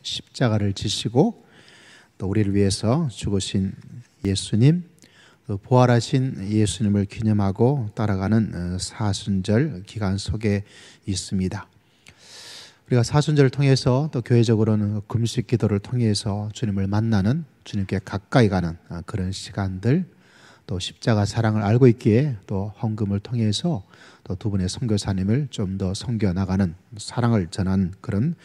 십자가를 지시고 또 우리를 위해서 죽으신 예수님, 또 부활하신 예수님을 기념하고 따라가는 사순절 기간 속에 있습니다. 우리가 사순절을 통해서 또 교회적으로는 금식 기도를 통해서 주님을 만나는, 주님께 가까이 가는 그런 시간들, 또 십자가 사랑을 알고 있기에 또 헌금을 통해서 또 두 분의 선교사님을 좀 더 섬겨 나가는, 사랑을 전하는 그런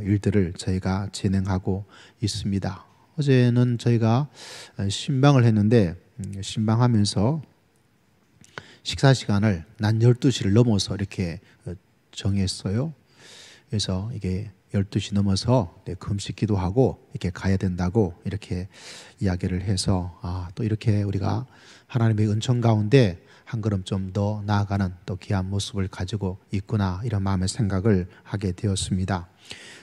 일들을 저희가 진행하고 있습니다. 어제는 저희가 신방을 했는데 신방하면서 식사 시간을 낮 12시를 넘어서 이렇게 정했어요. 그래서 이게 12시 넘어서 금식 기도하고 이렇게 가야 된다고 이렇게 이야기를 해서 또 이렇게 우리가 하나님의 은총 가운데 한 걸음 좀 더 나아가는 또 귀한 모습을 가지고 있구나, 이런 마음의 생각을 하게 되었습니다.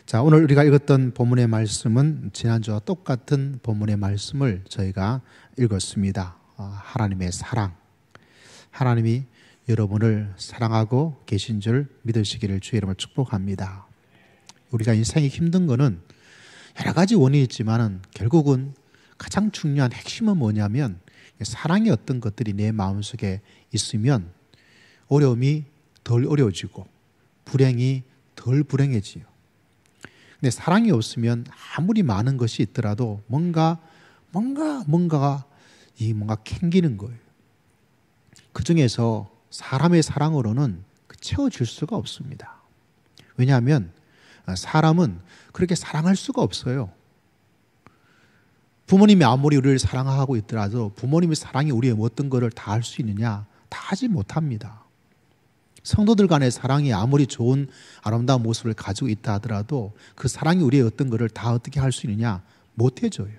자, 오늘 우리가 읽었던 본문의 말씀은 지난주와 똑같은 본문의 말씀을 저희가 읽었습니다. 하나님의 사랑, 하나님이 여러분을 사랑하고 계신 줄 믿으시기를 주의 이름으로 축복합니다. 우리가 인생이 힘든 거는 여러 가지 원인이 있지만 결국은 가장 중요한 핵심은 뭐냐면 사랑의 어떤 것들이 내 마음속에 있으면 어려움이 덜 어려워지고 불행이 덜 불행해지요. 근데 사랑이 없으면 아무리 많은 것이 있더라도 뭔가가 캥기는 거예요. 그 중에서 사람의 사랑으로는 채워질 수가 없습니다. 왜냐하면 사람은 그렇게 사랑할 수가 없어요. 부모님이 아무리 우리를 사랑하고 있더라도 부모님의 사랑이 우리의 어떤 것을 다 할 수 있느냐? 다 하지 못합니다. 성도들 간의 사랑이 아무리 좋은 아름다운 모습을 가지고 있다 하더라도 그 사랑이 우리의 어떤 것을 다 어떻게 할 수 있느냐? 못 해줘요.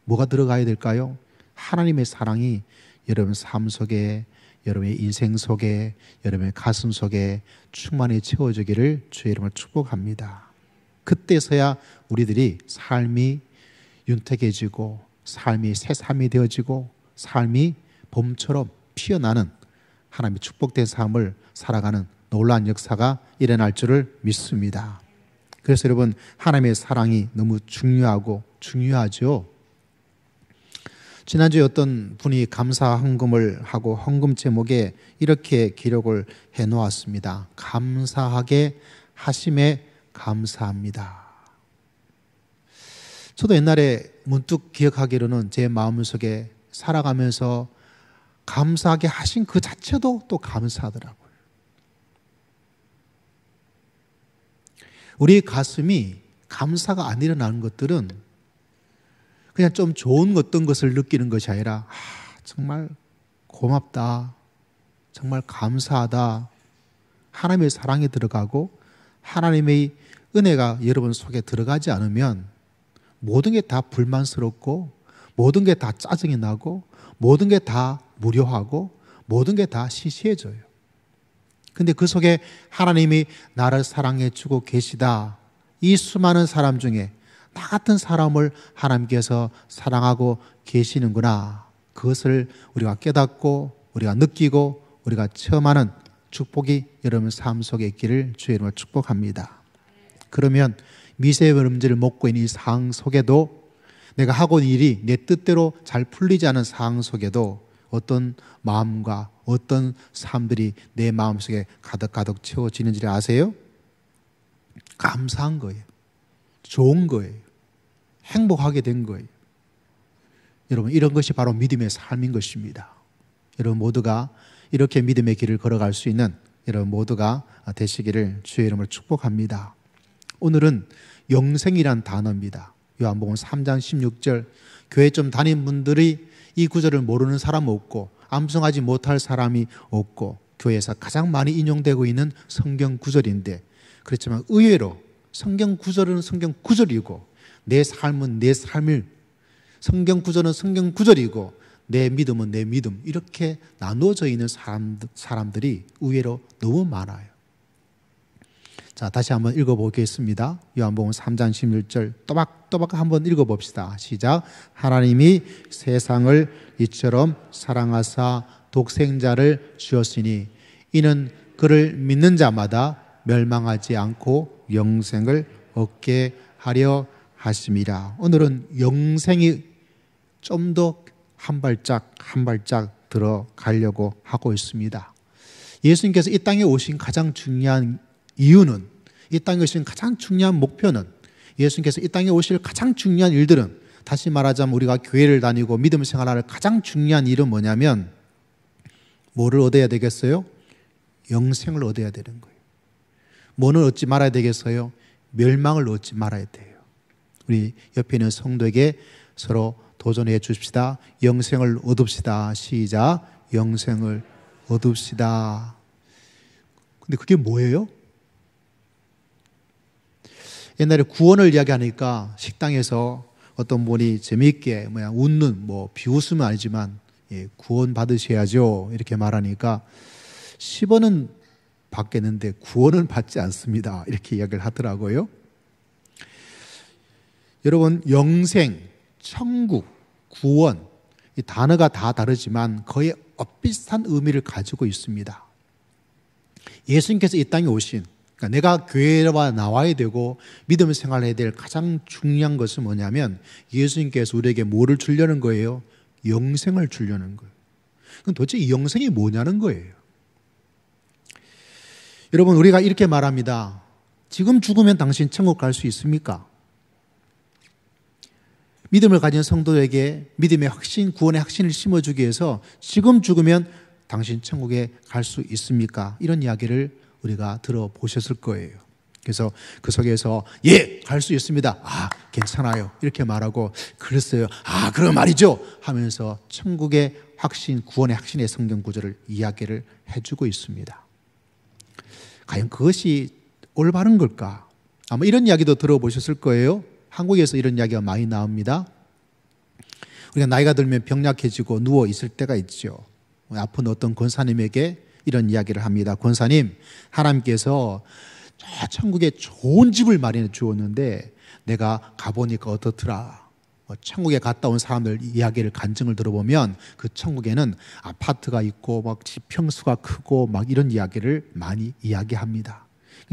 뭐가 들어가야 될까요? 하나님의 사랑이 여러분 삶 속에, 여러분의 인생 속에, 여러분의 가슴 속에 충만히 채워지기를 주의 이름으로 축복합니다. 그때서야 우리들이 삶이 윤택해지고 삶이 새삼이 되어지고 삶이 봄처럼 피어나는 하나님의 축복된 삶을 살아가는 놀라운 역사가 일어날 줄을 믿습니다. 그래서 여러분, 하나님의 사랑이 너무 중요하죠. 지난주에 어떤 분이 감사 헌금을 하고 헌금 제목에 이렇게 기록을 해놓았습니다. 감사하게 하심에 감사합니다. 저도 옛날에 문득 기억하기로는 제 마음속에 살아가면서 감사하게 하신 그 자체도 또 감사하더라고요. 우리 가슴이 감사가 안 일어나는 것들은 그냥 좀 좋은 어떤 것을 느끼는 것이 아니라 정말 고맙다, 정말 감사하다, 하나님의 사랑이 들어가고 하나님의 은혜가 여러분 속에 들어가지 않으면 모든 게 다 불만스럽고 모든 게 다 짜증이 나고 모든 게 다 무료하고 모든 게 다 시시해져요. 근데 그 속에 하나님이 나를 사랑해 주고 계시다, 이 수많은 사람 중에 나 같은 사람을 하나님께서 사랑하고 계시는구나, 그것을 우리가 깨닫고 우리가 느끼고 우리가 체험하는 축복이 여러분 삶 속에 있기를 주의 이름으로 축복합니다. 그러면 미세먼지를 먹고 있는 이 상황 속에도, 내가 하고 있는 일이 내 뜻대로 잘 풀리지 않은 상황 속에도 어떤 마음과 어떤 삶들이 내 마음속에 가득가득 채워지는지를 아세요? 감사한 거예요. 좋은 거예요. 행복하게 된 거예요. 여러분, 이런 것이 바로 믿음의 삶인 것입니다. 여러분 모두가 이렇게 믿음의 길을 걸어갈 수 있는 여러분 모두가 되시기를 주의 이름으로 축복합니다. 오늘은 영생이란 단어입니다. 요한복음 3장 16절, 교회 좀 다닌 분들이 이 구절을 모르는 사람 없고 암송하지 못할 사람이 없고 교회에서 가장 많이 인용되고 있는 성경 구절인데, 그렇지만 의외로 성경 구절은 성경 구절이고 내 삶은 내 삶일, 성경 구절은 성경 구절이고 내 믿음은 내 믿음, 이렇게 나누어져 있는 사람들이 의외로 너무 많아요. 자, 다시 한번 읽어보겠습니다. 요한복음 3장 16절 또박또박 한번 읽어봅시다. 시작. 하나님이 세상을 이처럼 사랑하사 독생자를 주었으니 이는 그를 믿는 자마다 멸망하지 않고 영생을 얻게 하려 하심이라. 오늘은 영생이 좀 더 한 발짝 한 발짝 들어가려고 하고 있습니다. 예수님께서 이 땅에 오신 가장 중요한 이유는, 이 땅에 오신 가장 중요한 목표는, 예수님께서 이 땅에 오실 가장 중요한 일들은, 다시 말하자면 우리가 교회를 다니고 믿음 생활하는 가장 중요한 일은 뭐냐면 뭐를 얻어야 되겠어요? 영생을 얻어야 되는 거예요. 뭐는 얻지 말아야 되겠어요? 멸망을 얻지 말아야 돼요. 우리 옆에 있는 성도에게 서로 도전해 주십시다. 영생을 얻읍시다. 시작. 영생을 얻읍시다. 근데 그게 뭐예요? 옛날에 구원을 이야기하니까 식당에서 어떤 분이 재미있게 웃는, 비웃음은 아니지만 구원 받으셔야죠 이렇게 말하니까 10원은 받겠는데 구원은 받지 않습니다 이렇게 이야기를 하더라고요. 여러분, 영생, 천국, 구원, 이 단어가 다 다르지만 거의 엇비슷한 의미를 가지고 있습니다. 예수님께서 이 땅에 오신, 그러니까 내가 교회와 나와야 되고 믿음 생활해야 될 가장 중요한 것은 뭐냐면 예수님께서 우리에게 뭐를 주려는 거예요? 영생을 주려는 거예요. 그럼 도대체 이 영생이 뭐냐는 거예요. 여러분, 우리가 이렇게 말합니다. 지금 죽으면 당신 천국 갈 수 있습니까? 믿음을 가진 성도에게 믿음의 확신, 구원의 확신을 심어주기 위해서 지금 죽으면 당신 천국에 갈 수 있습니까? 이런 이야기를 우리가 들어보셨을 거예요. 그래서 그 속에서 갈 수 있습니다. 괜찮아요. 이렇게 말하고 그랬어요. 그런 말이죠. 하면서 천국의 확신, 구원의 확신의 성경 구절을 이야기를 해주고 있습니다. 과연 그것이 올바른 걸까? 아마 이런 이야기도 들어보셨을 거예요. 한국에서 이런 이야기가 많이 나옵니다. 우리가 나이가 들면 병약해지고 누워 있을 때가 있죠. 아픈 어떤 권사님에게 이런 이야기를 합니다. 권사님, 하나님께서 저 천국에 좋은 집을 마련해 주었는데 내가 가보니까 어떻더라. 천국에 갔다 온 사람들 이야기를 간증을 들어보면 그 천국에는 아파트가 있고 막 지평수가 크고 막 이런 이야기를 많이 이야기합니다.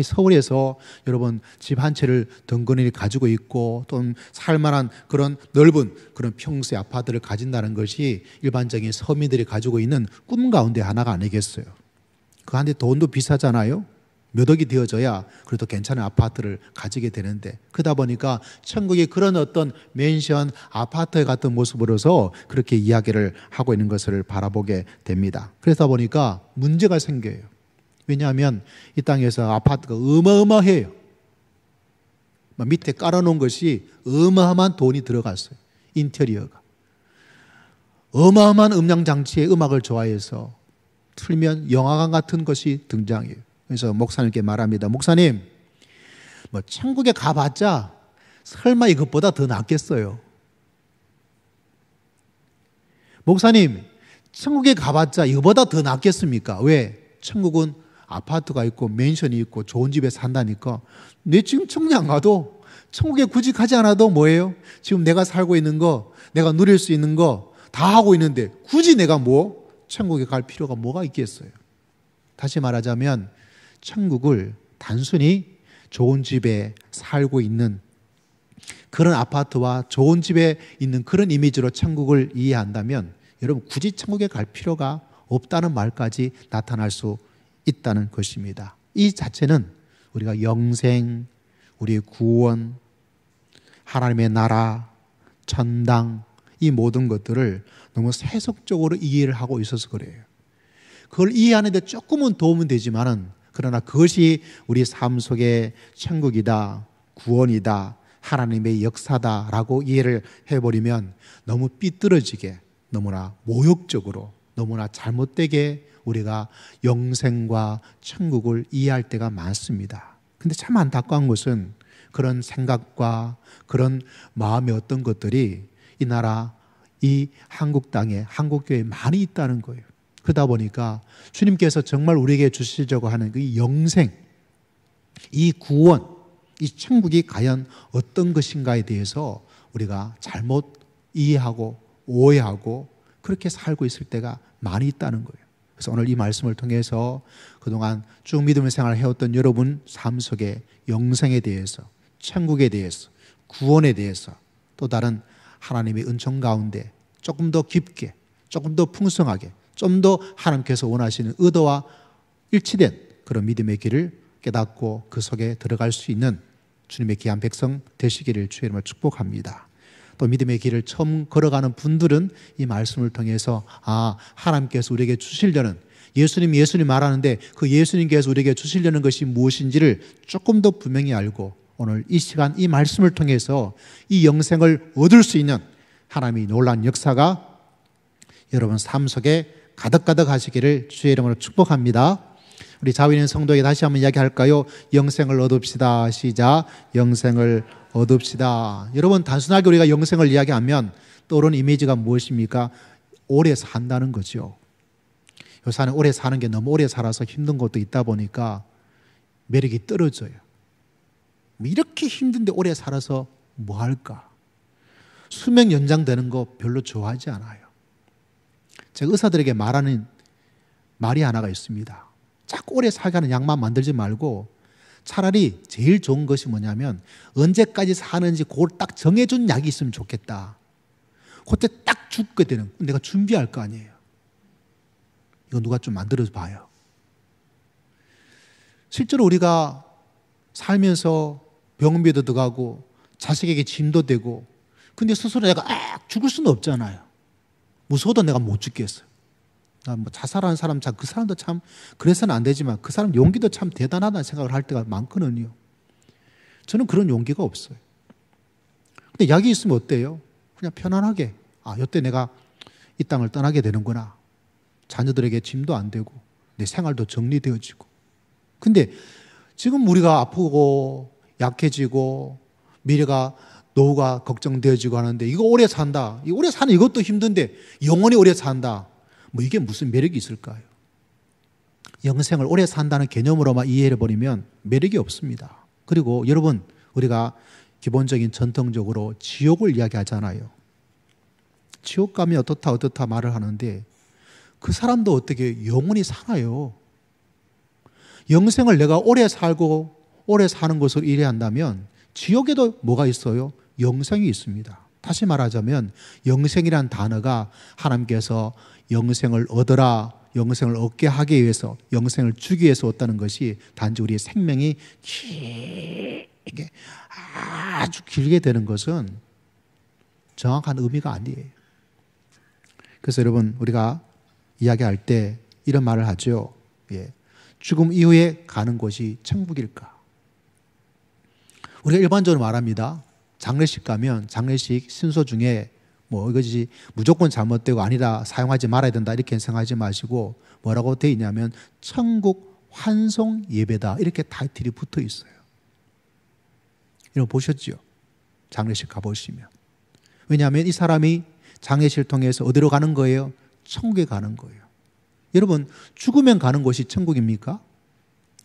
서울에서 여러분 집 한 채를 덩그러니 가지고 있고 또 살만한 그런 넓은 그런 평수의 아파트를 가진다는 것이 일반적인 서민들이 가지고 있는 꿈 가운데 하나가 아니겠어요. 그한테 돈도 비싸잖아요. 몇 억이 되어져야 그래도 괜찮은 아파트를 가지게 되는데, 그러다 보니까 천국의 그런 어떤 맨션 아파트 같은 모습으로서 그렇게 이야기를 하고 있는 것을 바라보게 됩니다. 그러다 보니까 문제가 생겨요. 왜냐하면 이 땅에서 아파트가 어마어마해요. 밑에 깔아놓은 것이 어마어마한 돈이 들어갔어요. 인테리어가. 어마어마한 음향장치에 음악을 좋아해서 틀면 영화관 같은 것이 등장해요. 그래서 목사님께 말합니다. 목사님, 천국에 가봤자 설마 이것보다 더 낫겠어요? 목사님, 천국에 가봤자 이거보다 더 낫겠습니까? 왜? 천국은 아파트가 있고 맨션이 있고 좋은 집에 산다니까 내 지금 천국에 안 가도, 천국에 굳이 가지 않아도 뭐예요? 지금 내가 살고 있는 거, 내가 누릴 수 있는 거 다 하고 있는데 굳이 내가 천국에 갈 필요가 뭐가 있겠어요? 다시 말하자면 천국을 단순히 좋은 집에 살고 있는 그런 아파트와 좋은 집에 있는 그런 이미지로 천국을 이해한다면 여러분 굳이 천국에 갈 필요가 없다는 말까지 나타날 수 있다는 것입니다. 이 자체는 우리가 영생, 우리의 구원, 하나님의 나라, 천당, 이 모든 것들을 너무 세속적으로 이해를 하고 있어서 그래요. 그걸 이해하는 데 조금은 도움은 되지만은, 그러나 그것이 우리 삶 속의 천국이다, 구원이다, 하나님의 역사다라고 이해를 해버리면 너무 삐뚤어지게, 너무나 모욕적으로, 너무나 잘못되게 우리가 영생과 천국을 이해할 때가 많습니다. 근데 참 안타까운 것은 그런 생각과 그런 마음의 어떤 것들이 이 나라, 이 한국 땅에, 한국교회에 많이 있다는 거예요. 그러다 보니까 주님께서 정말 우리에게 주시려고 하는 그 영생, 이 구원, 이 천국이 과연 어떤 것인가에 대해서 우리가 잘못 이해하고 오해하고 그렇게 살고 있을 때가 많이 있다는 거예요. 그래서 오늘 이 말씀을 통해서 그동안 쭉 믿음의 생활을 해왔던 여러분 삶 속에 영생에 대해서, 천국에 대해서, 구원에 대해서 또 다른 하나님의 은총 가운데 조금 더 깊게, 조금 더 풍성하게, 좀 더 하나님께서 원하시는 의도와 일치된 그런 믿음의 길을 깨닫고 그 속에 들어갈 수 있는 주님의 귀한 백성 되시기를 주의 이름으로 축복합니다. 또 믿음의 길을 처음 걸어가는 분들은 이 말씀을 통해서 하나님께서 우리에게 주시려는 예수님 말하는데 그 예수님께서 우리에게 주시려는 것이 무엇인지를 조금 더 분명히 알고 오늘 이 시간 이 말씀을 통해서 이 영생을 얻을 수 있는 하나님의 놀라운 역사가 여러분 삶 속에 가득가득 하시기를 주의 이름으로 축복합니다. 우리 자위인 성도에게 다시 한번 이야기할까요? 영생을 얻읍시다. 시작. 영생을 얻읍시다. 여러분 단순하게 우리가 영생을 이야기하면 떠오르는 이미지가 무엇입니까? 오래 산다는 거죠. 요새는 오래 사는 게 너무 오래 살아서 힘든 것도 있다 보니까 매력이 떨어져요. 이렇게 힘든데 오래 살아서 뭐 할까? 수명 연장되는 거 별로 좋아하지 않아요. 제가 의사들에게 말하는 말이 하나가 있습니다. 자꾸 오래 살게 하는 약만 만들지 말고 차라리 제일 좋은 것이 뭐냐면 언제까지 사는지 그걸 딱 정해준 약이 있으면 좋겠다. 그때 딱 죽게 되는, 내가 준비할 거 아니에요. 이거 누가 좀 만들어서 봐요. 실제로 우리가 살면서 병원비도 들어가고 자식에게 짐도 되고 근데 스스로 내가 죽을 수는 없잖아요. 무서워도 내가 못 죽겠어요. 뭐 자살하는 사람 참 그 사람도 참 그래서는 안 되지만 그 사람 용기도 참 대단하다는 생각을 할 때가 많거든요. 저는 그런 용기가 없어요. 근데 약이 있으면 어때요? 그냥 편안하게 이때 내가 이 땅을 떠나게 되는구나. 자녀들에게 짐도 안 되고 내 생활도 정리되어지고. 근데 지금 우리가 아프고 약해지고 미래가 노후가 걱정되어지고 하는데 이거 오래 산다. 이 오래 사는 이것도 힘든데 영원히 오래 산다. 뭐 이게 무슨 매력이 있을까요? 영생을 오래 산다는 개념으로만 이해해버리면 매력이 없습니다. 그리고 여러분 우리가 기본적인 전통적으로 지옥을 이야기하잖아요. 지옥 가면 어떻다 말을 하는데 그 사람도 어떻게 영원히 사나요? 영생을 내가 오래 살고 오래 사는 것으로 이해한다면 지옥에도 뭐가 있어요? 영생이 있습니다. 다시 말하자면 영생이란 단어가 하나님께서 영생을 얻어라, 영생을 얻게 하기 위해서, 영생을 주기 위해서 얻다는 것이 단지 우리의 생명이 길게 아주 길게 되는 것은 정확한 의미가 아니에요. 그래서 여러분 우리가 이야기할 때 이런 말을 하죠. 죽음 이후에 가는 곳이 천국일까? 우리가 일반적으로 말합니다. 장례식 가면 장례식 순서 중에 뭐 이것이 무조건 잘못되고 아니다 사용하지 말아야 된다 이렇게 생각하지 마시고 뭐라고 되어 있냐면 천국 환송 예배다 이렇게 타이틀이 붙어 있어요. 여러분 보셨죠? 장례식 가보시면. 왜냐하면 이 사람이 장례식을 통해서 어디로 가는 거예요? 천국에 가는 거예요. 여러분 죽으면 가는 곳이 천국입니까?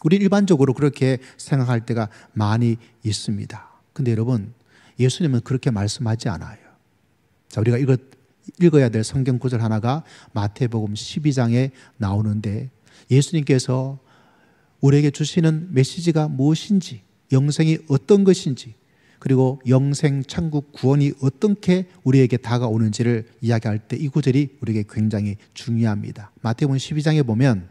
우리 일반적으로 그렇게 생각할 때가 많이 있습니다. 근데 여러분 예수님은 그렇게 말씀하지 않아요. 자, 우리가 읽어야 될 성경 구절 하나가 마태복음 12장에 나오는데 예수님께서 우리에게 주시는 메시지가 무엇인지, 영생이 어떤 것인지, 그리고 영생, 천국, 구원이 어떻게 우리에게 다가오는지를 이야기할 때 이 구절이 우리에게 굉장히 중요합니다. 마태복음 12장에 보면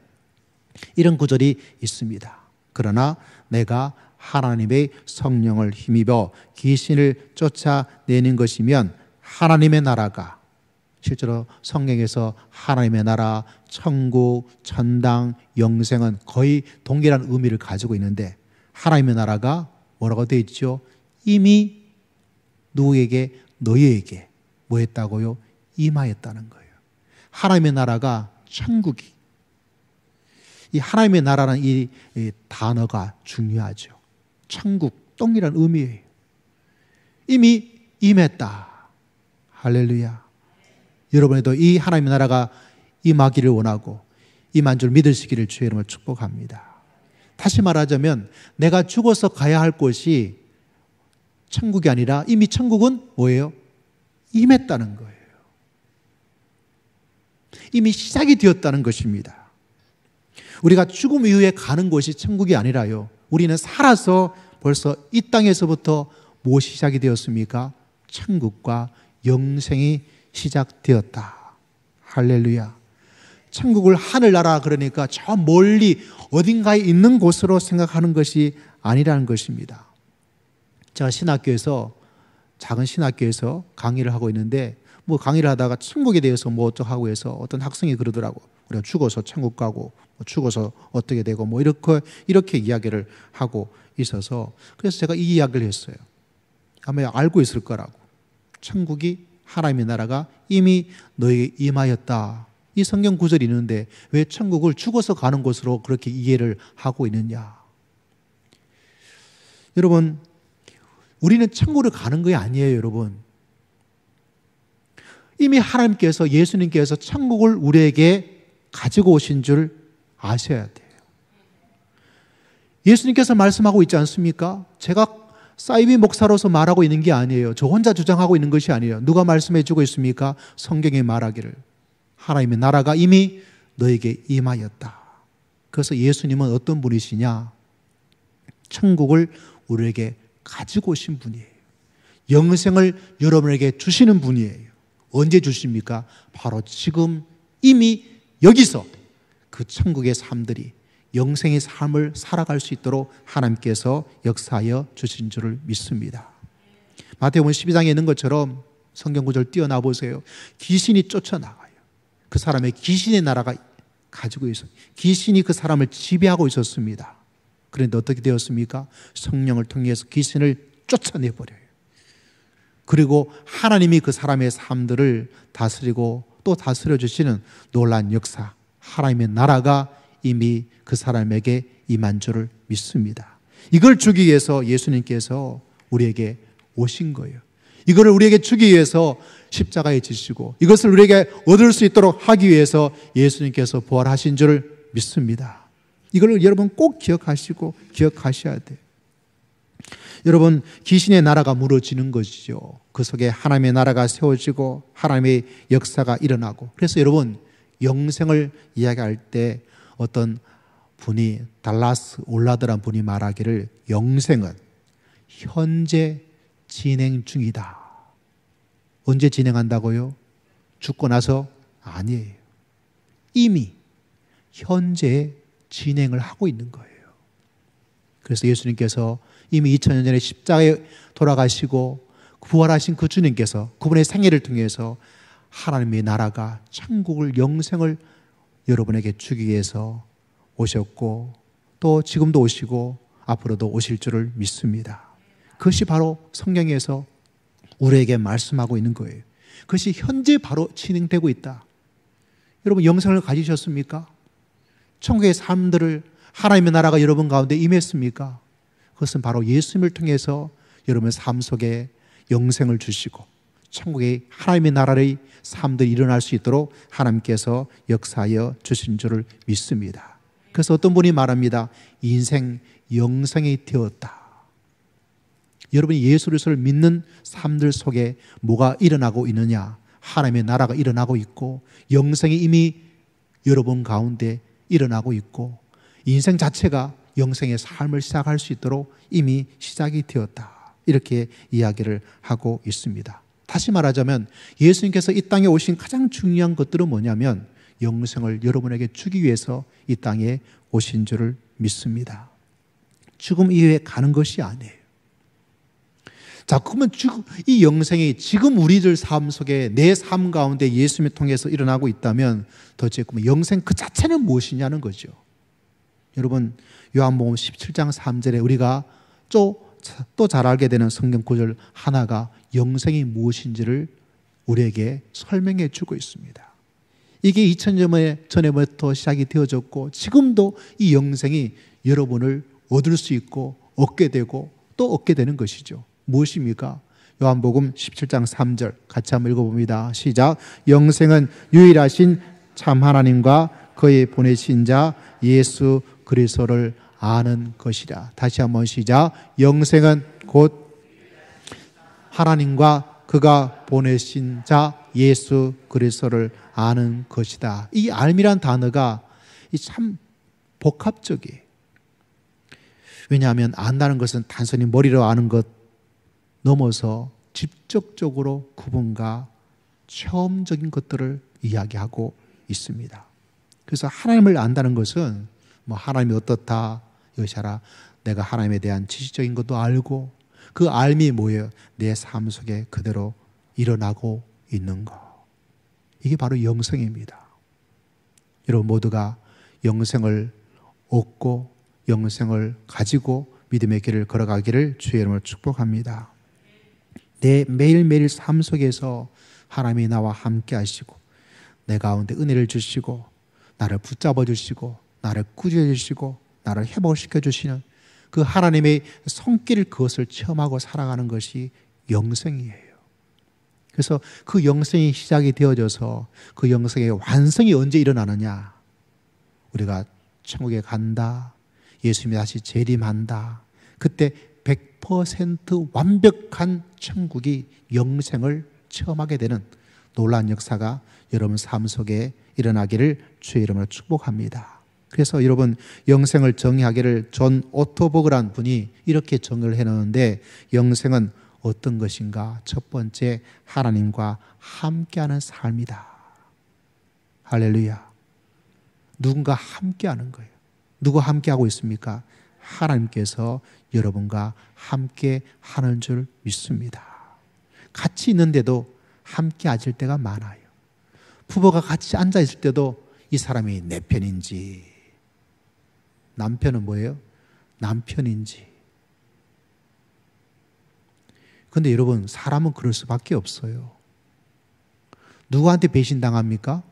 이런 구절이 있습니다. 그러나 내가 하나님의 성령을 힘입어 귀신을 쫓아내는 것이면 하나님의 나라가, 실제로 성경에서 하나님의 나라, 천국, 천당, 영생은 거의 동일한 의미를 가지고 있는데 하나님의 나라가 뭐라고 되어 있죠? 이미 누구에게? 너희에게 뭐 했다고요? 임하였다는 거예요. 하나님의 나라가 천국이. 이 하나님의 나라는 이 단어가 중요하죠. 천국, 동일한 의미예요. 이미 임했다. 할렐루야. 여러분에도 이 하나님의 나라가 임하기를 원하고 임한 줄 믿으시기를 주의 이름으로 축복합니다. 다시 말하자면 내가 죽어서 가야 할 곳이 천국이 아니라 이미 천국은 뭐예요? 임했다는 거예요. 이미 시작이 되었다는 것입니다. 우리가 죽음 이후에 가는 곳이 천국이 아니라요. 우리는 살아서 벌써 이 땅에서부터 무엇이 시작이 되었습니까? 천국과 영생이 시작되었다. 할렐루야. 천국을 하늘나라 그러니까 저 멀리 어딘가에 있는 곳으로 생각하는 것이 아니라는 것입니다. 제가 작은 신학교에서 강의를 하고 있는데 뭐 강의를 하다가 천국에 대해서 뭐 어쩌고 해서 어떤 학생이 그러더라고. 우리가 죽어서 천국 가고 죽어서 어떻게 되고 뭐 이렇게 이야기를 하고 있어서 그래서 제가 이 이야기를 했어요. 아마 알고 있을 거라고. 천국이 하나님의 나라가 이미 너에게 임하였다. 이 성경 구절이 있는데 왜 천국을 죽어서 가는 곳으로 그렇게 이해를 하고 있느냐. 여러분, 우리는 천국을 가는 게 아니에요, 여러분. 이미 하나님께서, 예수님께서 천국을 우리에게 가지고 오신 줄 아셔야 돼요. 예수님께서 말씀하고 있지 않습니까? 제가 사이비 목사로서 말하고 있는 게 아니에요. 저 혼자 주장하고 있는 것이 아니에요. 누가 말씀해 주고 있습니까? 성경이 말하기를 하나님의 나라가 이미 너에게 임하였다. 그래서 예수님은 어떤 분이시냐? 천국을 우리에게 가지고 오신 분이에요. 영생을 여러분에게 주시는 분이에요. 언제 주십니까? 바로 지금 이미 여기서 그 천국의 삶들이 영생의 삶을 살아갈 수 있도록 하나님께서 역사하여 주신 줄을 믿습니다. 마태복음 12장에 있는 것처럼 성경 구절 띄어나 보세요. 귀신이 쫓아나가요. 그 사람의 귀신의 나라가 가지고 있어요. 귀신이 그 사람을 지배하고 있었습니다. 그런데 어떻게 되었습니까? 성령을 통해서 귀신을 쫓아내버려요. 그리고 하나님이 그 사람의 삶들을 다스리고 또 다스려 주시는 놀라운 역사, 하나님의 나라가 이미 그 사람에게 임한 줄을 믿습니다. 이걸 주기 위해서 예수님께서 우리에게 오신 거예요. 이걸 우리에게 주기 위해서 십자가에 지시고 이것을 우리에게 얻을 수 있도록 하기 위해서 예수님께서 부활하신 줄을 믿습니다. 이걸 여러분 꼭 기억하셔야 돼요. 여러분, 귀신의 나라가 무너지는 것이죠. 그 속에 하나님의 나라가 세워지고 하나님의 역사가 일어나고. 그래서 여러분, 영생을 이야기할 때 어떤 분이 달라스 올라드란 분이 말하기를 영생은 현재 진행 중이다. 언제 진행한다고요? 죽고 나서? 아니에요. 이미 현재 진행을 하고 있는 거예요. 그래서 예수님께서 이미 2000년 전에 십자가에 돌아가시고 부활하신 그 주님께서 그분의 생애를 통해서 하나님의 나라가 천국을 영생을 여러분에게 주기 위해서 오셨고 또 지금도 오시고 앞으로도 오실 줄을 믿습니다. 그것이 바로 성경에서 우리에게 말씀하고 있는 거예요. 그것이 현재 바로 진행되고 있다. 여러분, 영생을 가지셨습니까? 천국의 삶들을 하나님의 나라가 여러분 가운데 임했습니까? 그것은 바로 예수님을 통해서 여러분의 삶 속에 영생을 주시고 천국의 하나님의 나라의 삶들이 일어날 수 있도록 하나님께서 역사하여 주신 줄을 믿습니다. 그래서 어떤 분이 말합니다. 인생 영생이 되었다. 여러분이 예수 그리스도를 믿는 삶들 속에 뭐가 일어나고 있느냐? 하나님의 나라가 일어나고 있고 영생이 이미 여러분 가운데 일어나고 있고 인생 자체가 영생의 삶을 시작할 수 있도록 이미 시작이 되었다. 이렇게 이야기를 하고 있습니다. 다시 말하자면 예수님께서 이 땅에 오신 가장 중요한 것들은 뭐냐면 영생을 여러분에게 주기 위해서 이 땅에 오신 줄을 믿습니다. 죽음 이후에 가는 것이 아니에요. 자, 그러면 이 영생이 지금 우리들 삶 속에 내 삶 가운데 예수님을 통해서 일어나고 있다면 도대체 영생 그 자체는 무엇이냐는 거죠. 여러분, 요한복음 17장 3절에 우리가 또 잘 알게 되는 성경 구절 하나가 영생이 무엇인지를 우리에게 설명해 주고 있습니다. 이게 2000년 전에부터 시작이 되어졌고 지금도 이 영생이 여러분을 얻을 수 있고 얻게 되고 또 얻게 되는 것이죠. 무엇입니까? 요한복음 17장 3절 같이 한번 읽어봅니다. 시작. 영생은 유일하신 참 하나님과 그의 보내신 자 예수 그리스도를 아는 것이라. 다시 한번 시작. 영생은 곧 하나님과 그가 보내신 자 예수 그리스도를 아는 것이다. 이 알미란 단어가 참 복합적이에요. 왜냐하면 안다는 것은 단순히 머리로 아는 것 넘어서 직접적으로 구분과 체험적인 것들을 이야기하고 있습니다. 그래서 하나님을 안다는 것은 뭐 하나님이 어떻다 이것이 아니라 내가 하나님에 대한 지식적인 것도 알고 그 알미 뭐예요? 내 삶 속에 그대로 일어나고 있는 것. 이게 바로 영생입니다. 여러분 모두가 영생을 얻고 영생을 가지고 믿음의 길을 걸어가기를 주의 이름으로 축복합니다. 내 매일매일 삶 속에서 하나님이 나와 함께 하시고 내 가운데 은혜를 주시고 나를 붙잡아 주시고 나를 꾸짖어 주시고 나를 회복시켜 주시는 그 하나님의 손길 그것을 체험하고 살아가는 것이 영생이에요. 그래서 그 영생이 시작이 되어져서 그 영생의 완성이 언제 일어나느냐? 우리가 천국에 간다. 예수님이 다시 재림한다. 그때 100% 완벽한 천국이 영생을 체험하게 되는 놀라운 역사가 여러분 삶 속에 일어나기를 주의 이름으로 축복합니다. 그래서 여러분 영생을 정의하기를 존 오토버그란 분이 이렇게 정의를 해놓는데 영생은 어떤 것인가? 첫 번째 하나님과 함께하는 삶이다. 할렐루야. 누군가 함께하는 거예요. 누구 함께하고 있습니까? 하나님께서 여러분과 함께하는 줄 믿습니다. 같이 있는데도 함께 앉을 때가 많아요. 부부가 같이 앉아 있을 때도 이 사람이 내 편인지 남편은 뭐예요? 남편인지. 그런데 여러분 사람은 그럴 수밖에 없어요. 누구한테 배신당합니까?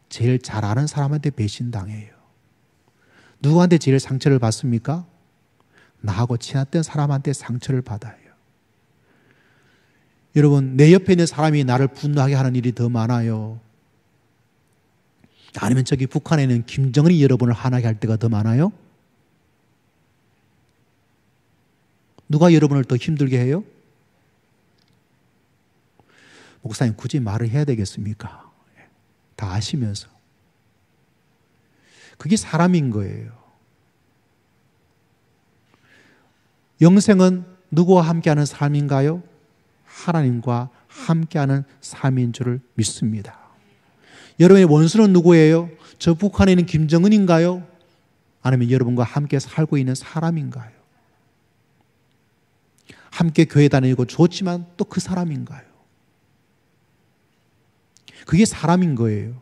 제일 잘 아는 사람한테 배신당해요. 누구한테 제일 상처를 받습니까? 나하고 친했던 사람한테 상처를 받아요. 여러분 내 옆에 있는 사람이 나를 분노하게 하는 일이 더 많아요? 아니면 저기 북한에 있는 김정은이 여러분을 화나게 할 때가 더 많아요? 누가 여러분을 더 힘들게 해요? 목사님 굳이 말을 해야 되겠습니까? 다 아시면서. 그게 사람인 거예요. 영생은 누구와 함께하는 삶인가요? 하나님과 함께하는 삶인 줄을 믿습니다. 여러분의 원수는 누구예요? 저 북한에 있는 김정은인가요? 아니면 여러분과 함께 살고 있는 사람인가요? 함께 교회 다니고 좋지만 또 그 사람인가요? 그게 사람인 거예요.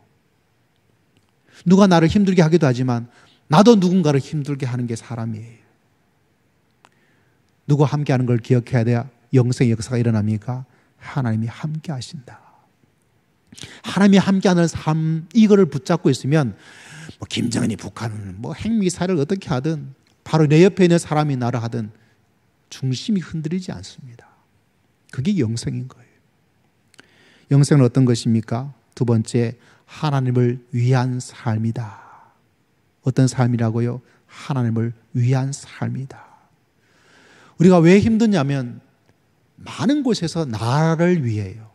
누가 나를 힘들게 하기도 하지만 나도 누군가를 힘들게 하는 게 사람이에요. 누구와 함께하는 걸 기억해야 돼야 영생의 역사가 일어납니까? 하나님이 함께 하신다. 하나님이 함께하는 삶 이거를 붙잡고 있으면 뭐 김정은이 북한 뭐 핵미사일을 어떻게 하든 바로 내 옆에 있는 사람이 나를 하든 중심이 흔들리지 않습니다. 그게 영생인 거예요. 영생은 어떤 것입니까? 두 번째, 하나님을 위한 삶이다. 어떤 삶이라고요? 하나님을 위한 삶이다. 우리가 왜 힘드냐면 많은 곳에서 나를 위해요.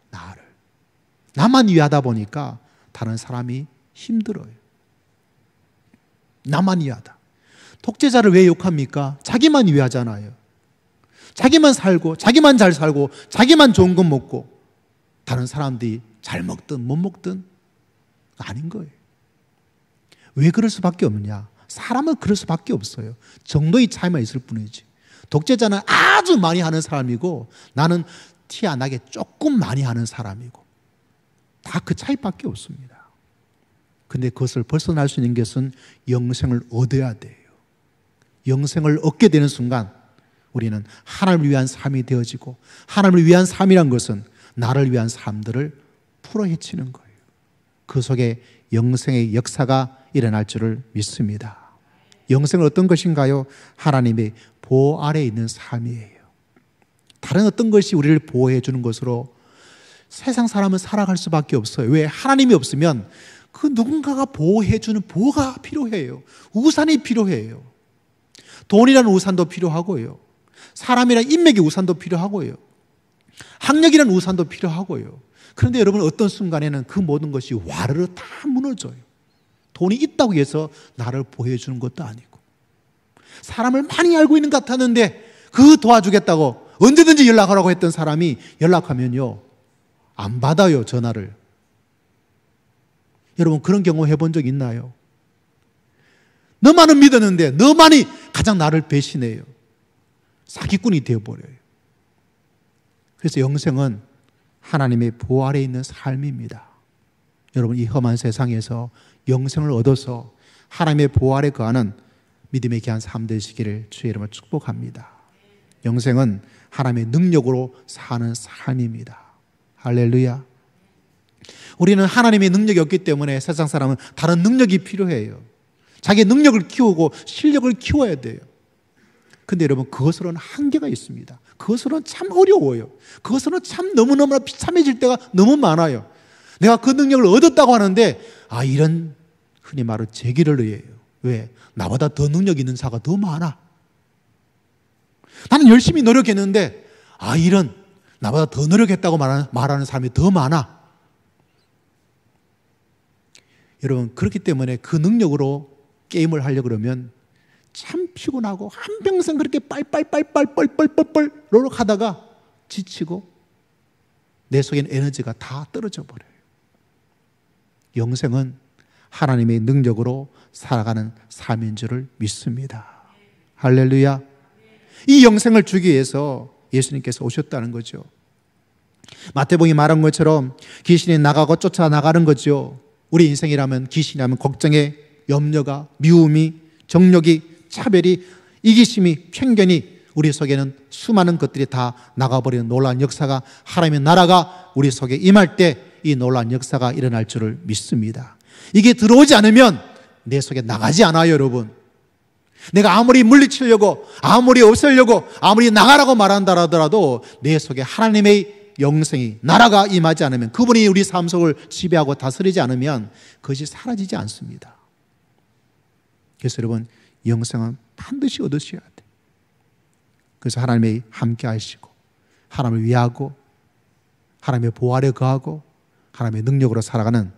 나만 위하다 보니까 다른 사람이 힘들어요. 나만 위하다. 독재자를 왜 욕합니까? 자기만 위하잖아요. 자기만 살고 자기만 잘 살고 자기만 좋은 것 먹고 다른 사람들이 잘 먹든 못 먹든 아닌 거예요. 왜 그럴 수밖에 없느냐? 사람은 그럴 수밖에 없어요. 정도의 차이만 있을 뿐이지. 독재자는 아주 많이 하는 사람이고 나는 티 안 나게 조금 많이 하는 사람이고 다 그 차이밖에 없습니다. 그런데 그것을 벗어날 수 있는 것은 영생을 얻어야 돼요. 영생을 얻게 되는 순간 우리는 하나님을 위한 삶이 되어지고 하나님을 위한 삶이란 것은 나를 위한 삶들을 풀어헤치는 거예요. 그 속에 영생의 역사가 일어날 줄을 믿습니다. 영생은 어떤 것인가요? 하나님의 보호 아래에 있는 삶이에요. 다른 어떤 것이 우리를 보호해 주는 것으로 세상 사람은 살아갈 수밖에 없어요. 왜? 하나님이 없으면 그 누군가가 보호해 주는 보호가 필요해요. 우산이 필요해요. 돈이라는 우산도 필요하고요. 사람이라는 인맥의 우산도 필요하고요. 학력이라는 우산도 필요하고요. 그런데 여러분 어떤 순간에는 그 모든 것이 와르르 다 무너져요. 돈이 있다고 해서 나를 보호해 주는 것도 아니고 사람을 많이 알고 있는 것 같았는데 그 도와주겠다고 언제든지 연락하라고 했던 사람이 연락하면요, 안 받아요, 전화를. 여러분, 그런 경우 해본 적 있나요? 너만은 믿었는데 너만이 가장 나를 배신해요. 사기꾼이 되어버려요. 그래서 영생은 하나님의 보호 아래에 있는 삶입니다. 여러분, 이 험한 세상에서 영생을 얻어서 하나님의 보호 아래 거하는 믿음의 귀한 삶 되시기를 주의 이름으로 축복합니다. 영생은 하나님의 능력으로 사는 삶입니다. 할렐루야. 우리는 하나님의 능력이 없기 때문에 세상 사람은 다른 능력이 필요해요. 자기의 능력을 키우고 실력을 키워야 돼요. 근데 여러분, 그것으로는 한계가 있습니다. 그것으로는 참 어려워요. 그것으로는 참 너무너무나 비참해질 때가 너무 많아요. 내가 그 능력을 얻었다고 하는데, 이런 흔히 말하는 제기를 의해요. 왜? 나보다 더 능력 있는 자가 더 많아. 나는 열심히 노력했는데, 이런 나보다 더 노력했다고 말하는 사람이 더 많아. 여러분, 그렇기 때문에 그 능력으로 게임을 하려고 그러면 참 피곤하고 한평생 그렇게 빨빨빨빨빨빨빨빨 노력하다가 지치고 내 속엔 에너지가 다 떨어져 버려요. 영생은 하나님의 능력으로 살아가는 삶인 줄을 믿습니다. 할렐루야. 이 영생을 주기 위해서 예수님께서 오셨다는 거죠. 마태복음이 말한 것처럼 귀신이 나가고 쫓아나가는 거죠. 우리 인생이라면 귀신이라면 걱정에 염려가, 미움이, 정욕이, 차별이, 이기심이, 편견이 우리 속에는 수많은 것들이 다 나가버리는 놀라운 역사가, 하나님의 나라가 우리 속에 임할 때 이 놀라운 역사가 일어날 줄을 믿습니다. 이게 들어오지 않으면 내 속에 나가지 않아요, 여러분. 내가 아무리 물리치려고, 아무리 없애려고, 아무리 나가라고 말한다 하더라도 내 속에 하나님의 영생이, 나라가 임하지 않으면, 그분이 우리 삶 속을 지배하고 다스리지 않으면 그것이 사라지지 않습니다. 그래서 여러분, 영생은 반드시 얻으셔야 돼. 그래서 하나님이 함께 하시고, 하나님을 위하고, 하나님의 보호 아래 거하고, 하나님의 능력으로 살아가는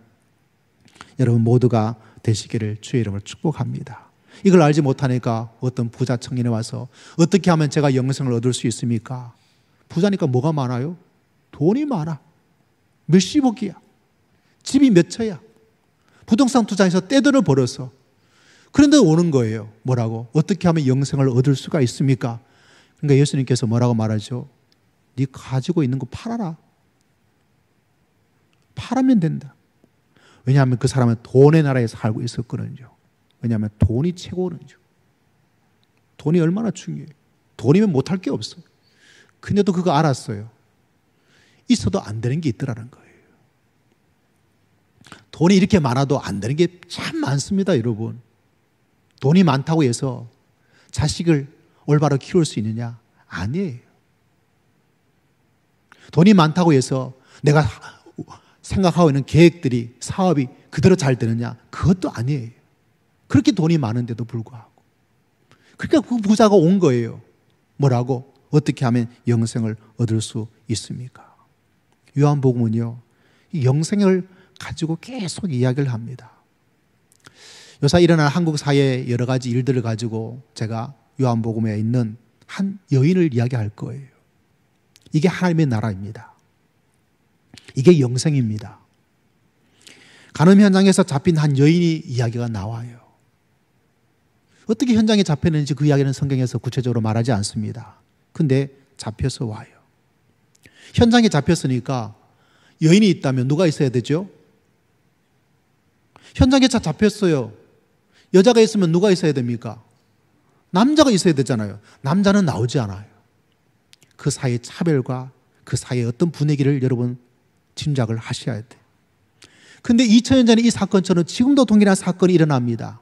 여러분 모두가 되시기를 주의 이름으로 축복합니다. 이걸 알지 못하니까 어떤 부자 청년이 와서 어떻게 하면 제가 영생을 얻을 수 있습니까? 부자니까 뭐가 많아요? 돈이 많아. 몇십억이야. 집이 몇 채야. 부동산 투자해서 떼돈을 벌어서. 그런데 오는 거예요. 뭐라고? 어떻게 하면 영생을 얻을 수가 있습니까? 그러니까 예수님께서 뭐라고 말하죠? 네 가지고 있는 거 팔아라. 팔으면 된다. 왜냐하면 그 사람은 돈의 나라에 살고 있었거든요. 왜냐하면 돈이 최고거든요. 돈이 얼마나 중요해요. 돈이면 못할 게 없어요. 근데도 그거 알았어요. 있어도 안 되는 게 있더라는 거예요. 돈이 이렇게 많아도 안 되는 게 참 많습니다, 여러분. 돈이 많다고 해서 자식을 올바로 키울 수 있느냐? 아니에요. 돈이 많다고 해서 내가 생각하고 있는 계획들이, 사업이 그대로 잘 되느냐? 그것도 아니에요. 그렇게 돈이 많은데도 불구하고. 그러니까 그 부자가 온 거예요. 뭐라고? 어떻게 하면 영생을 얻을 수 있습니까? 요한복음은요, 이 영생을 가지고 계속 이야기를 합니다. 요새 일어난 한국 사회의 여러 가지 일들을 가지고 제가 요한복음에 있는 한 여인을 이야기할 거예요. 이게 하나님의 나라입니다. 이게 영생입니다. 간음 현장에서 잡힌 한 여인이 이야기가 나와요. 어떻게 현장에 잡혔는지 그 이야기는 성경에서 구체적으로 말하지 않습니다. 근데 잡혀서 와요. 현장에 잡혔으니까 여인이 있다면 누가 있어야 되죠? 현장에 잡혔어요. 여자가 있으면 누가 있어야 됩니까? 남자가 있어야 되잖아요. 남자는 나오지 않아요. 그 사이의 차별과 그 사이의 어떤 분위기를 여러분 짐작을 하셔야 돼요. 근데 2000년 전에 이 사건처럼 지금도 동일한 사건이 일어납니다.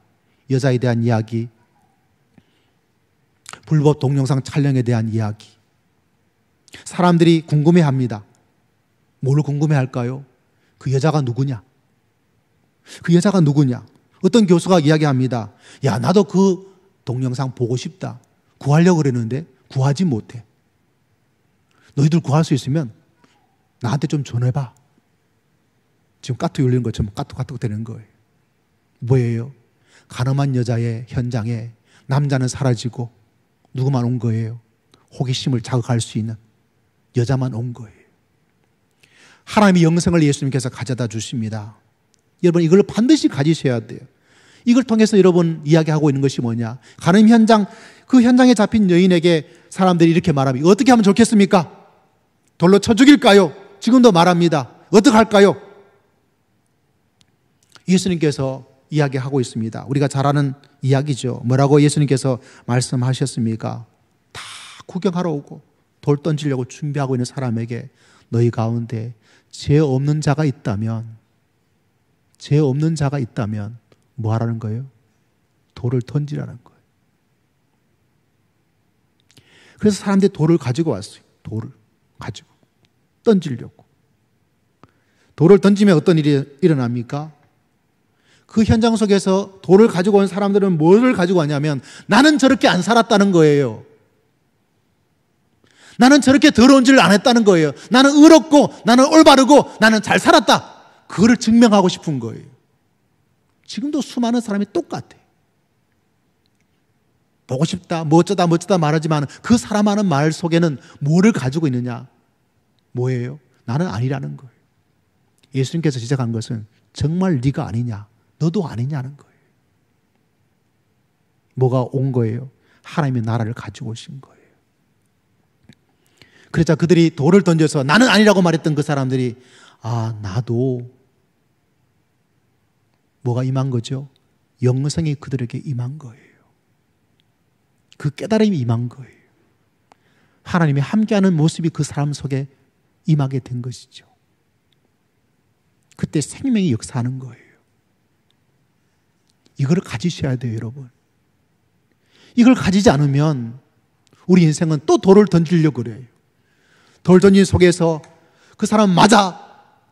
여자에 대한 이야기, 불법 동영상 촬영에 대한 이야기. 사람들이 궁금해합니다. 뭘 궁금해할까요? 그 여자가 누구냐? 그 여자가 누구냐? 어떤 교수가 이야기합니다. 야, 나도 그 동영상 보고 싶다. 구하려고 그랬는데 구하지 못해. 너희들 구할 수 있으면 나한테 좀 전해봐. 지금 까투 열리는 것처럼 까투까투 되는 거예요. 뭐예요? 가늠한 여자의 현장에 남자는 사라지고 누구만 온 거예요? 호기심을 자극할 수 있는 여자만 온 거예요. 하나님의 영생을 예수님께서 가져다 주십니다. 여러분, 이걸 반드시 가지셔야 돼요. 이걸 통해서 여러분 이야기하고 있는 것이 뭐냐? 가늠 현장, 그 현장에 잡힌 여인에게 사람들이 이렇게 말합니다. 어떻게 하면 좋겠습니까? 돌로 쳐 죽일까요? 지금도 말합니다. 어떻게 할까요? 예수님께서 이야기하고 있습니다. 우리가 잘 아는 이야기죠. 뭐라고 예수님께서 말씀하셨습니까? 다 구경하러 오고 돌 던지려고 준비하고 있는 사람에게 너희 가운데 죄 없는 자가 있다면 뭐 하라는 거예요? 돌을 던지라는 거예요. 그래서 사람들이 돌을 가지고 왔어요. 돌을 가지고 던지려고. 돌을 던지면 어떤 일이 일어납니까? 그 현장 속에서 돌을 가지고 온 사람들은 뭘 가지고 왔냐면 나는 저렇게 안 살았다는 거예요. 나는 저렇게 더러운 짓을 안 했다는 거예요. 나는 의롭고 나는 올바르고 나는 잘 살았다. 그거를 증명하고 싶은 거예요. 지금도 수많은 사람이 똑같아요. 보고 싶다, 뭐 어쩌다 말하지만 그 사람 하는 말 속에는 뭐를 가지고 있느냐? 뭐예요? 나는 아니라는 거예요. 예수님께서 지적한 것은 정말 네가 아니냐? 너도 아니냐는 거예요. 뭐가 온 거예요? 하나님의 나라를 가지고 오신 거예요. 그러자 그들이 돌을 던져서 나는 아니라고 말했던 그 사람들이 나도 뭐가 임한 거죠? 영성이 그들에게 임한 거예요. 그 깨달음이 임한 거예요. 하나님이 함께하는 모습이 그 사람 속에 임하게 된 것이죠. 그때 생명이 역사하는 거예요. 이걸 가지셔야 돼요, 여러분. 이걸 가지지 않으면 우리 인생은 또 돌을 던지려고 그래요. 돌 던진 속에서 그 사람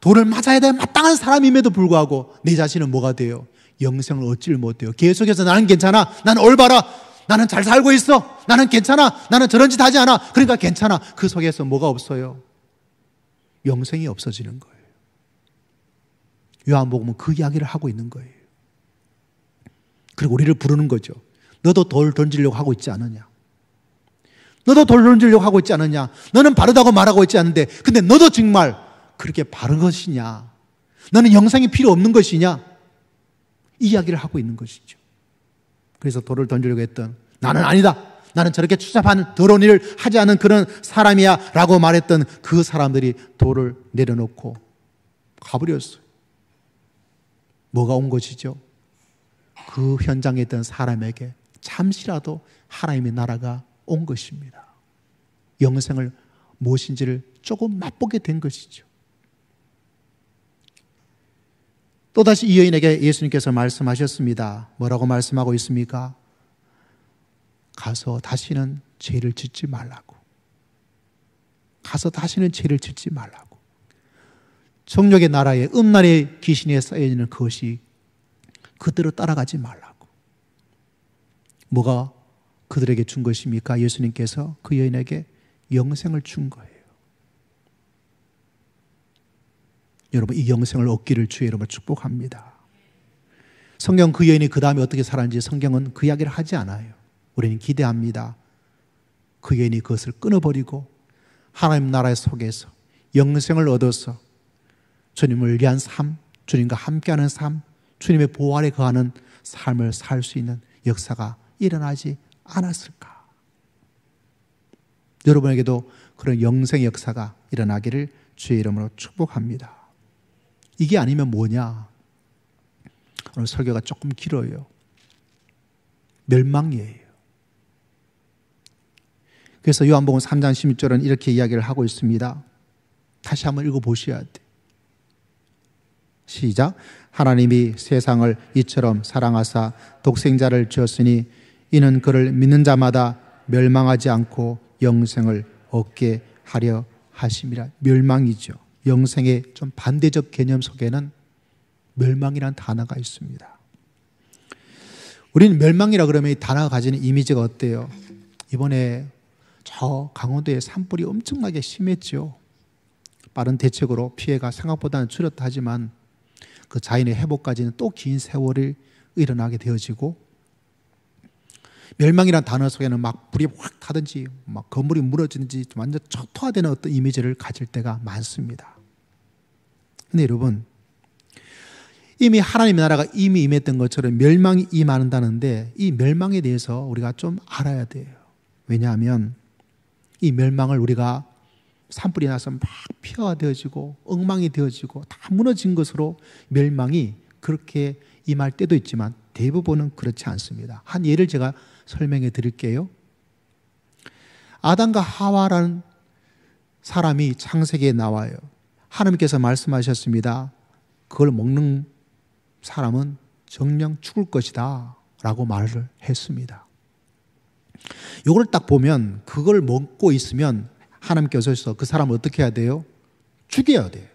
돌을 맞아야 될 마땅한 사람임에도 불구하고 내 자신은 뭐가 돼요? 영생을 얻지를 못해요. 계속해서 나는 괜찮아, 나는 올바라, 나는 잘 살고 있어, 나는 괜찮아, 나는 저런 짓 하지 않아, 그러니까 괜찮아. 그 속에서 뭐가 없어요? 영생이 없어지는 거예요. 요한복음은 그 이야기를 하고 있는 거예요. 그리고 우리를 부르는 거죠. 너도 돌 던지려고 하고 있지 않느냐? 너도 돌 던지려고 하고 있지 않느냐? 너는 바르다고 말하고 있지 않은데 근데 너도 정말 그렇게 바른 것이냐? 너는 영생이 필요 없는 것이냐? 이 이야기를 하고 있는 것이죠. 그래서 돌을 던지려고 했던 나는 아니다, 나는 저렇게 추잡한 더러운 일을 하지 않은 그런 사람이야 라고 말했던 그 사람들이 돌을 내려놓고 가버렸어요. 뭐가 온 것이죠? 그 현장에 있던 사람에게 잠시라도 하나님의 나라가 온 것입니다. 영생을 무엇인지를 조금 맛보게 된 것이죠. 또다시 이 여인에게 예수님께서 말씀하셨습니다. 뭐라고 말씀하고 있습니까? 가서 다시는 죄를 짓지 말라고. 가서 다시는 죄를 짓지 말라고. 정욕의 나라에 음란의 귀신에 쌓여있는 그것이 그대로 따라가지 말라고. 뭐가 그들에게 준 것입니까? 예수님께서 그 여인에게 영생을 준 거예요. 여러분, 이 영생을 얻기를 주의 이름으로 축복합니다. 성경 그 여인이 그 다음에 어떻게 살았는지 성경은 그 이야기를 하지 않아요. 우리는 기대합니다. 그 여인이 그것을 끊어버리고 하나님 나라 속에서 영생을 얻어서 주님을 위한 삶, 주님과 함께하는 삶, 주님의 보호 아래 거하는 삶을 살 수 있는 역사가 일어나지 않았을까? 여러분에게도 그런 영생의 역사가 일어나기를 주의 이름으로 축복합니다. 이게 아니면 뭐냐? 오늘 설교가 조금 길어요. 멸망이에요. 그래서 요한복음 3장 16절은 이렇게 이야기를 하고 있습니다. 다시 한번 읽어보셔야 돼. 시작. 하나님이 세상을 이처럼 사랑하사 독생자를 주었으니 이는 그를 믿는 자마다 멸망하지 않고 영생을 얻게 하려 하심이라. 멸망이죠. 영생의 좀 반대적 개념 속에는 멸망이라는 단어가 있습니다. 우리는 멸망이라 그러면 이 단어가 가지는 이미지가 어때요? 이번에 저 강원도에 산불이 엄청나게 심했죠. 빠른 대책으로 피해가 생각보다는 줄었다 하지만 그 자연의 회복까지는 또 긴 세월이 일어나게 되어지고 멸망이라는 단어 속에는 막 불이 확 타든지 막 건물이 무너지든지 완전 초토화되는 어떤 이미지를 가질 때가 많습니다. 근데 여러분, 이미 하나님의 나라가 이미 임했던 것처럼 멸망이 임한다는데 이 멸망에 대해서 우리가 좀 알아야 돼요. 왜냐하면 이 멸망을 우리가 산불이 나서 막 폐허가 되어지고 엉망이 되어지고 다 무너진 것으로 멸망이 그렇게 임할 때도 있지만 대부분은 그렇지 않습니다. 한 예를 제가 설명해 드릴게요. 아담과 하와라는 사람이 창세기에 나와요. 하나님께서 말씀하셨습니다. 그걸 먹는 사람은 정령 죽을 것이다 라고 말을 했습니다. 이걸 딱 보면 그걸 먹고 있으면 하나님께서 그 사람을 어떻게 해야 돼요? 죽여야 돼요.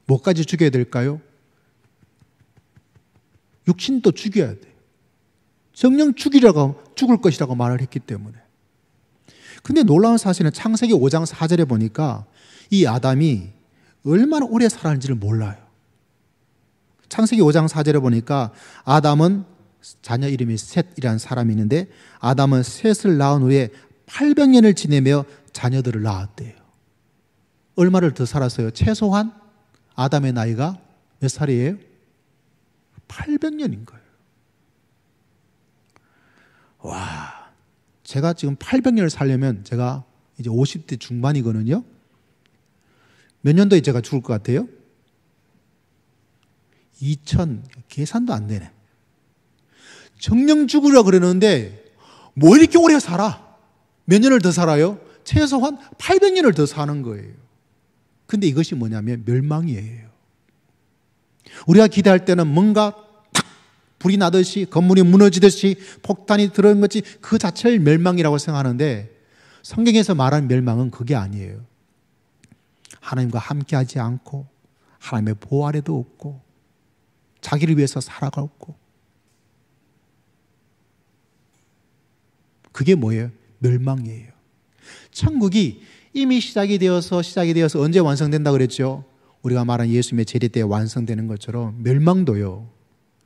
뭐까지 죽여야 될까요? 육신도 죽여야 돼요. 정령 죽을 것이라고 말을 했기 때문에. 근데 놀라운 사실은 창세기 5장 4절에 보니까 이 아담이 얼마나 오래 살았는지를 몰라요. 창세기 5장 4절에 보니까 아담은 자녀 이름이 셋이라는 사람이 있는데 아담은 셋을 낳은 후에 800년을 지내며 자녀들을 낳았대요. 얼마를 더 살았어요? 최소한 아담의 나이가 몇 살이에요? 800년인 거예요. 와, 제가 지금 800년을 살려면 제가 이제 50대 중반이거든요. 몇 년도에 제가 죽을 것 같아요? 2000, 계산도 안 되네. 정령 죽으려고 그러는데 뭐 이렇게 오래 살아? 몇 년을 더 살아요? 최소한 800년을 더 사는 거예요. 근데 이것이 뭐냐면 멸망이에요. 우리가 기대할 때는 뭔가 탁 불이 나듯이 건물이 무너지듯이 폭탄이 들어온 것이 그 자체를 멸망이라고 생각하는데 성경에서 말하는 멸망은 그게 아니에요. 하나님과 함께하지 않고 하나님의 보호 아래도 없고 자기를 위해서 살아가고 그게 뭐예요? 멸망이에요. 천국이 이미 시작이 되어서 언제 완성된다고 그랬죠? 우리가 말한 예수님의 재림 때 완성되는 것처럼 멸망도요.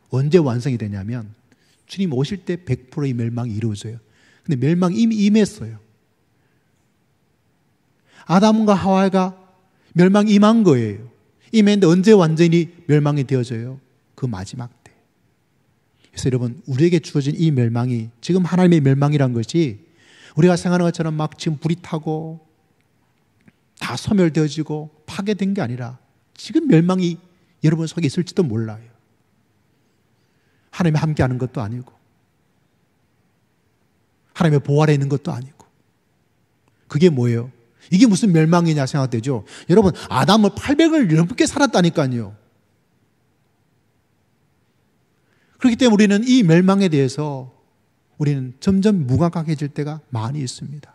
언제 완성이 되냐면 주님 오실 때 100%의 멸망이 이루어져요. 근데 멸망이 이미 임했어요. 아담과 하와가 멸망이 임한 거예요. 임했는데 언제 완전히 멸망이 되어져요? 그 마지막 때. 그래서 여러분, 우리에게 주어진 이 멸망이 지금 하나님의 멸망이란 것이 우리가 생각하는 것처럼 막 지금 불이 타고 다 소멸되어지고 파괴된 게 아니라 지금 멸망이 여러분 속에 있을지도 몰라요. 하나님이 함께하는 것도 아니고 하나님의 보호 아래 있는 것도 아니고 그게 뭐예요? 이게 무슨 멸망이냐 생각되죠? 여러분, 아담은 800을 넘게 살았다니까요. 그렇기 때문에 우리는 이 멸망에 대해서 우리는 점점 무감각해질 때가 많이 있습니다.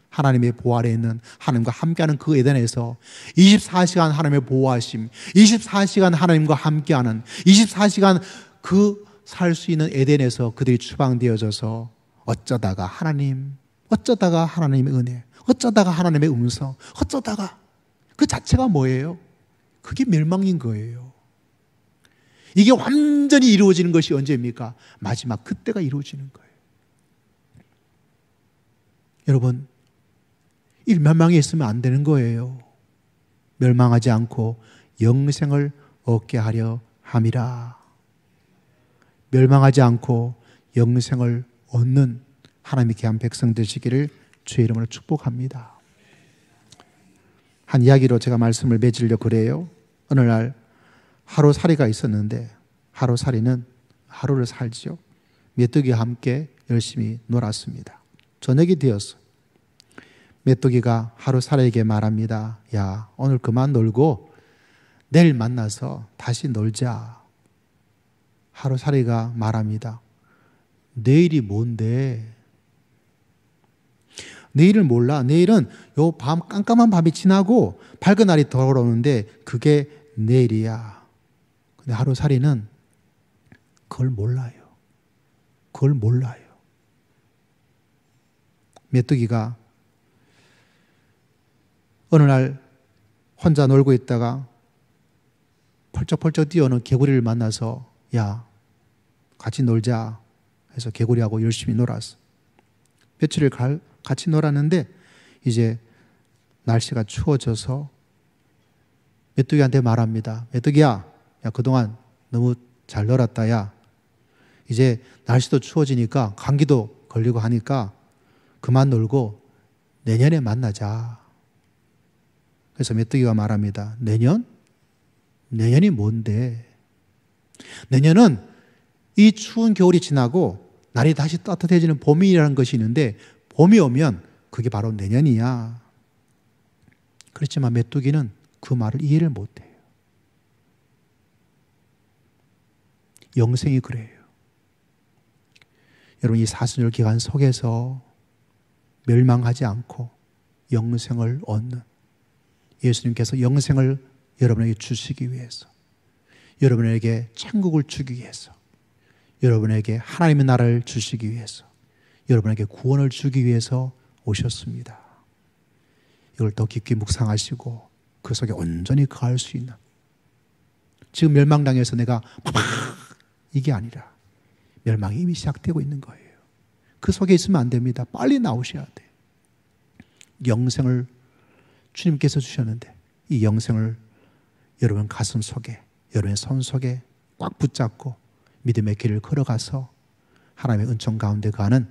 하나님의 보호 아래 있는 하나님과 함께하는 그 에덴에서 24시간 하나님의 보호하심, 24시간 하나님과 함께하는 24시간 그 살 수 있는 에덴에서 그들이 추방되어져서 어쩌다가 하나님의 은혜, 어쩌다가 하나님의 음성, 어쩌다가 그 자체가 뭐예요? 그게 멸망인 거예요. 이게 완전히 이루어지는 것이 언제입니까? 마지막 그때가 이루어지는 거예요. 여러분, 이 멸망에 있으면 안 되는 거예요. 멸망하지 않고 영생을 얻게 하려 함이라. 멸망하지 않고 영생을 얻는 하나님의 귀한 백성 되시기를 주의 이름으로 축복합니다. 한 이야기로 제가 말씀을 맺으려고 그래요. 어느 날 하루살이가 있었는데 하루살이는 하루를 살지요. 메뚜기와 함께 열심히 놀았습니다. 저녁이 되었어요. 메뚜기가 하루살이에게 말합니다. 야, 오늘 그만 놀고 내일 만나서 다시 놀자. 하루살이가 말합니다. 내일이 뭔데? 내일을 몰라. 내일은 요 밤 깜깜한 밤이 지나고 밝은 날이 돌아오는데 그게 내일이야. 근데 하루살이는 그걸 몰라요. 메뚜기가 어느 날 혼자 놀고 있다가 펄쩍펄쩍 뛰어오는 개구리를 만나서 야, 같이 놀자 해서 개구리하고 열심히 놀았어. 며칠을 같이 놀았는데 이제 날씨가 추워져서 메뚜기한테 말합니다. 메뚜기야, 야, 그동안 너무 잘 놀았다. 야, 이제 날씨도 추워지니까 감기도 걸리고 하니까 그만 놀고 내년에 만나자. 그래서 메뚜기가 말합니다. 내년? 내년이 뭔데? 내년은 이 추운 겨울이 지나고 날이 다시 따뜻해지는 봄이라는 것이 있는데 봄이 오면 그게 바로 내년이야. 그렇지만 메뚜기는 그 말을 이해를 못해요. 영생이 그래요. 여러분, 이 사순절 기간 속에서 멸망하지 않고 영생을 얻는 예수님께서 영생을 여러분에게 주시기 위해서, 여러분에게 천국을 주기 위해서, 여러분에게 하나님의 나라를 주시기 위해서, 여러분에게 구원을 주기 위해서 오셨습니다. 이걸 더 깊게 묵상하시고 그 속에 온전히 거할 수 있는, 지금 멸망당해서 내가 이게 아니라 멸망이 이미 시작되고 있는 거예요. 그 속에 있으면 안 됩니다. 빨리 나오셔야 돼. 영생을 주님께서 주셨는데 이 영생을 여러분 가슴 속에, 여러분의 손 속에 꽉 붙잡고 믿음의 길을 걸어가서 하나님의 은총 가운데 가는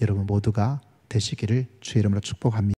여러분 모두가 되시기를 주의 이름으로 축복합니다.